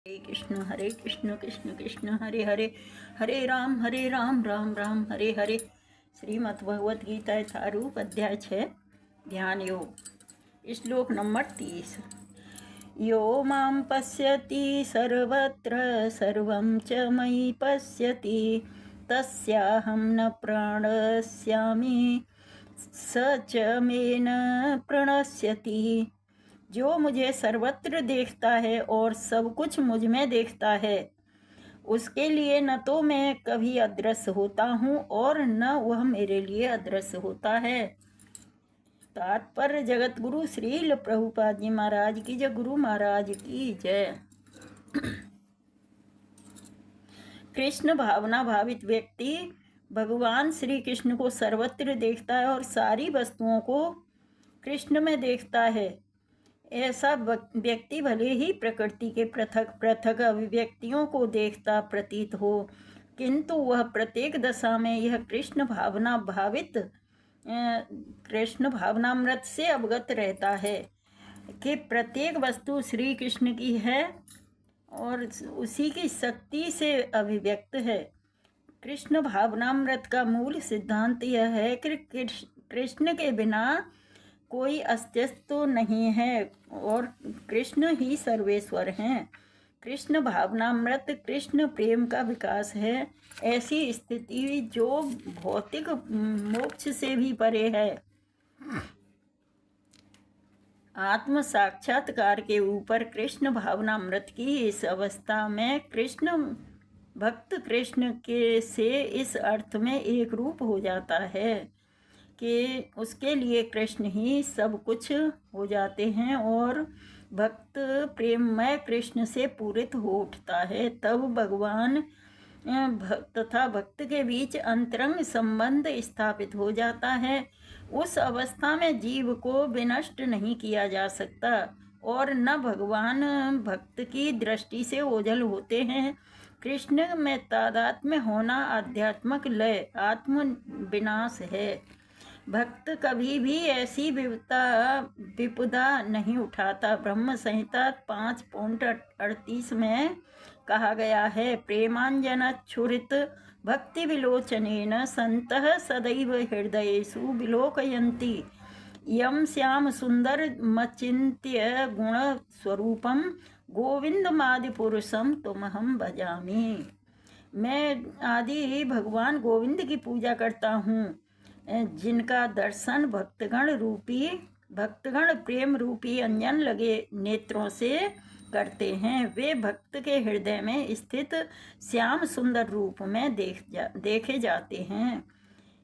हरे कृष्ण कृष्ण कृष्ण हरे हरे, हरे राम राम राम हरे हरे। श्रीमद् भगवद गीता यथारूप अध्याय 6 ध्यान योग। श्लोक नंबर 30। यो मां पश्यति सर्वत्र सर्वं च मयि पश्यति तस्याहं न प्रणश्यामि स च मे न प्रणश्यति। जो मुझे सर्वत्र देखता है और सब कुछ मुझ में देखता है, उसके लिए न तो मैं कभी अदृश्य होता हूँ और न वह मेरे लिए अदृश्य होता है। तात्पर्य जगत गुरु श्रील प्रभुपाद जी महाराज की जय, गुरु महाराज की जय। कृष्ण भावना भावित व्यक्ति भगवान श्री कृष्ण को सर्वत्र देखता है और सारी वस्तुओं को कृष्ण में देखता है। ऐसा व्यक्ति भले ही प्रकृति के पृथक पृथक अभिव्यक्तियों को देखता प्रतीत हो, किंतु वह प्रत्येक दशा में यह कृष्ण भावनामृत से अवगत रहता है कि प्रत्येक वस्तु श्री कृष्ण की है और उसी की शक्ति से अभिव्यक्त है। कृष्ण भावनामृत का मूल सिद्धांत यह है कि कृष्ण के बिना कोई अस्तित्व नहीं है और कृष्ण ही सर्वेश्वर हैं। कृष्ण भावनामृत कृष्ण प्रेम का विकास है, ऐसी स्थिति जो भौतिक मोक्ष से भी परे है। आत्म साक्षात्कार के ऊपर कृष्ण भावनामृत की इस अवस्था में भक्त कृष्ण के से इस अर्थ में एक रूप हो जाता है कि उसके लिए कृष्ण ही सब कुछ हो जाते हैं और भक्त प्रेममय कृष्ण से पूरित हो उठता है। तब भगवान तथा भक्त के बीच अंतरंग संबंध स्थापित हो जाता है। उस अवस्था में जीव को विनष्ट नहीं किया जा सकता और न भगवान भक्त की दृष्टि से ओझल होते हैं। कृष्ण में तादात्म्य होना आध्यात्मिक लय आत्म विनाश है। भक्त कभी भी ऐसी विपदा नहीं उठाता। ब्रह्म संहिता 5.38 में कहा गया है, प्रेमांजन छुरित भक्ति विलोचनेन संतः सदैव हृदयेषु विलोकयन्ति यम श्याम सुंदर मचिन्त्य गुण स्वरूपम गोविंदमादि पुरुषम तुमहम भजामि। मैं आदि भगवान गोविंद की पूजा करता हूँ, जिनका दर्शन भक्तगण प्रेम रूपी अंजन लगे नेत्रों से करते हैं। वे भक्त के हृदय में स्थित श्याम सुंदर रूप में देखे जाते हैं।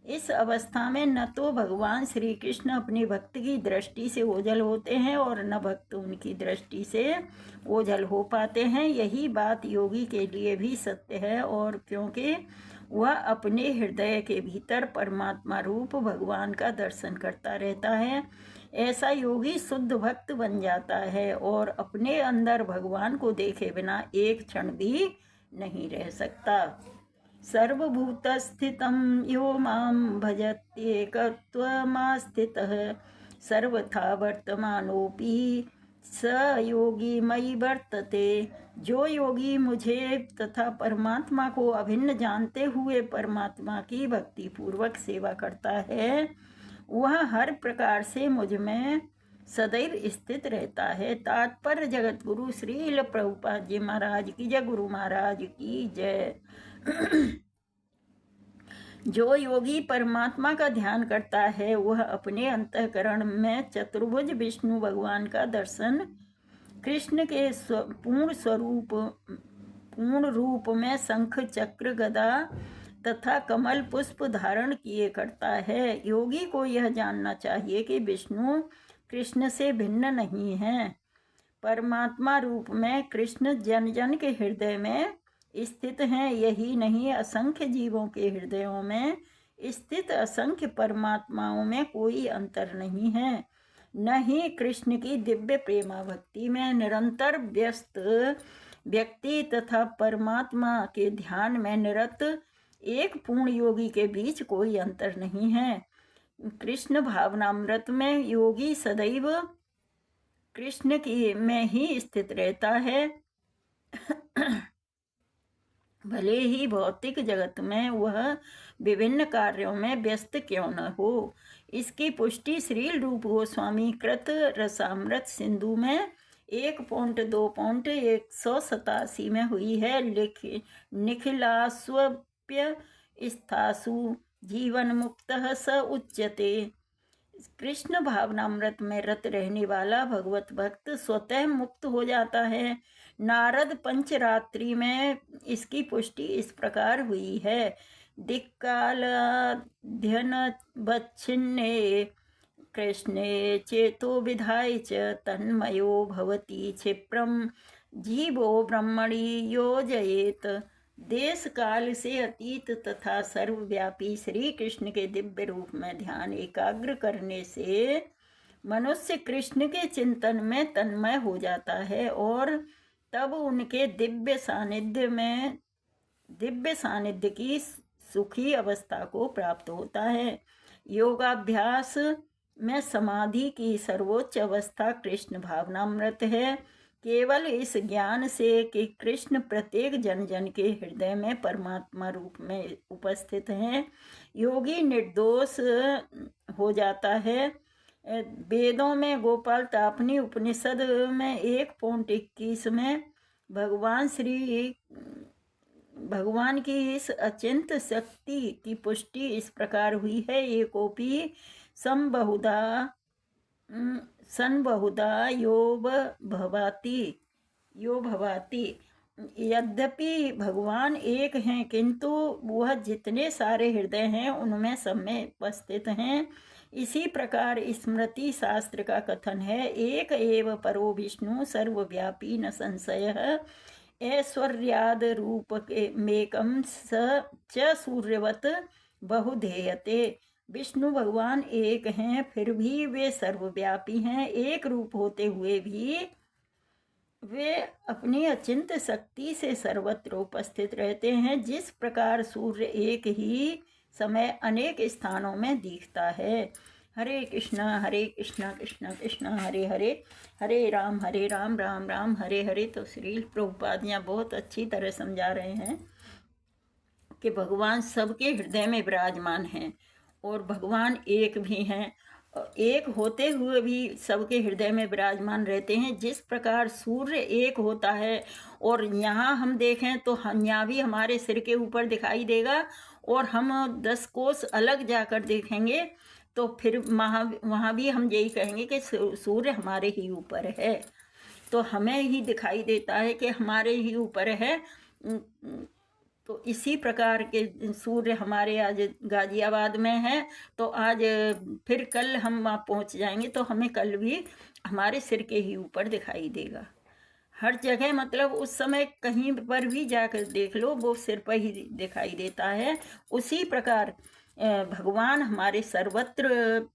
इस अवस्था में न तो भगवान श्री कृष्ण अपनी भक्त की दृष्टि से ओझल होते हैं और न भक्त उनकी दृष्टि से ओझल हो पाते हैं। यही बात योगी के लिए भी सत्य है, और क्योंकि वह अपने हृदय के भीतर परमात्मा रूप भगवान का दर्शन करता रहता है, ऐसा योगी शुद्ध भक्त बन जाता है और अपने अंदर भगवान को देखे बिना एक क्षण भी नहीं रह सकता। सर्वभूतस्थितं यो मां भजत्येकत्वमास्थितः सर्वथा वर्तमानोऽपि स योगी मयि वर्तते। जो योगी मुझे तथा परमात्मा को अभिन्न जानते हुए परमात्मा की भक्ति पूर्वक सेवा करता है, वह हर प्रकार से मुझ में सदैव स्थित रहता है। तात्पर्य जगत गुरु श्रील प्रभुपाद जी महाराज की जय, गुरु महाराज की जय। जो योगी परमात्मा का ध्यान करता है, वह अपने अंतःकरण में चतुर्भुज विष्णु भगवान का दर्शन कृष्ण के पूर्ण रूप में शंख चक्र गदा तथा कमल पुष्प धारण किए करता है। योगी को यह जानना चाहिए कि विष्णु कृष्ण से भिन्न नहीं है। परमात्मा रूप में कृष्ण जन जन के हृदय में स्थित हैं। यही नहीं, असंख्य जीवों के हृदयों में स्थित असंख्य परमात्माओं में कोई अंतर नहीं है। न ही कृष्ण की दिव्य प्रेमा भक्ति में निरंतर व्यस्त व्यक्ति तथा परमात्मा के ध्यान में निरत एक पूर्ण योगी के बीच कोई अंतर नहीं है। कृष्ण भावनामृत में योगी सदैव कृष्ण की में ही स्थित रहता है भले ही भौतिक जगत में वह विभिन्न कार्यों में व्यस्त क्यों न हो। इसकी पुष्टि श्रील रूप गोस्वामी कृत रसामृत सिंधु में 1.2.187 में हुई है। निखिलास्वप्य स्थासु जीवन मुक्तः स उच्यते। कृष्ण भावनामृत में रत रहने वाला भगवत भक्त स्वतः मुक्त हो जाता है। नारद पंचरात्रि में इसकी पुष्टि इस प्रकार हुई है। दिक्कालाध्यन बच्छिन्ने कृष्णे चेतो विधाय च तन्मयो भवति क्षिप्रम जीवो ब्रह्मणि योजयेत। देश काल से अतीत तथा सर्वव्यापी श्री कृष्ण के दिव्य रूप में ध्यान एकाग्र करने से मनुष्य कृष्ण के चिंतन में तन्मय हो जाता है और तब उनके दिव्य सानिध्य की सुखी अवस्था को प्राप्त होता है। योगाभ्यास में समाधि की सर्वोच्च अवस्था कृष्ण भावनामृत है। केवल इस ज्ञान से कि कृष्ण प्रत्येक जन जन के हृदय में परमात्मा रूप में उपस्थित हैं, योगी निर्दोष हो जाता है। वेदों में गोपाल तापनी उपनिषद में 1.21 में भगवान की इस अचिंत शक्ति की पुष्टि इस प्रकार हुई है। एकोपी संबहुधा यो भवाति। यद्यपि भगवान एक हैं, किंतु वह जितने सारे हृदय हैं उनमें सब में उपस्थित हैं। इसी प्रकार स्मृति शास्त्र का कथन है, एक एव परो विष्णु सर्वव्यापी न संशय। ऐश्वर्याद रूप मेकम च सूर्यवत बहुधेयते। विष्णु भगवान एक हैं, फिर भी वे सर्वव्यापी हैं। एक रूप होते हुए भी वे अपनी अचिंत शक्ति से सर्वत्र उपस्थित रहते हैं। जिस प्रकार सूर्य एक ही समय अनेक स्थानों में दिखता है। हरे कृष्णा कृष्ण कृष्ण हरे हरे, हरे राम राम राम हरे हरे। तो श्रील प्रभुपाद यहाँ बहुत अच्छी तरह समझा रहे हैं कि भगवान सबके हृदय में विराजमान हैं और भगवान एक भी हैं। एक होते हुए भी सबके हृदय में विराजमान रहते हैं। जिस प्रकार सूर्य एक होता है और यहाँ हम देखें तो यहाँ भी हमारे सिर के ऊपर दिखाई देगा, और हम 10 कोस अलग जाकर देखेंगे तो फिर वहाँ भी हम यही कहेंगे कि सूर्य हमारे ही ऊपर है। तो हमें ही दिखाई देता है कि हमारे ही ऊपर है। तो इसी प्रकार के सूर्य हमारे आज गाजियाबाद में है, तो आज फिर कल हम वहाँ पहुँच जाएंगे तो हमें कल भी हमारे सिर के ही ऊपर दिखाई देगा। हर जगह मतलब उस समय कहीं पर भी जाकर देख लो, वो सिर पर ही दिखाई देता है। उसी प्रकार भगवान हमारे सर्वत्र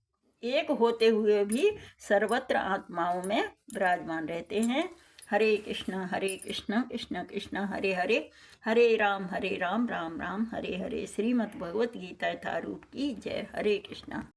एक होते हुए भी सर्वत्र आत्माओं में विराजमान रहते हैं। हरे कृष्ण कृष्ण कृष्ण हरे हरे, हरे राम राम राम हरे हरे। श्रीमद् भगवत गीता यथारूप की जय। हरे कृष्ण।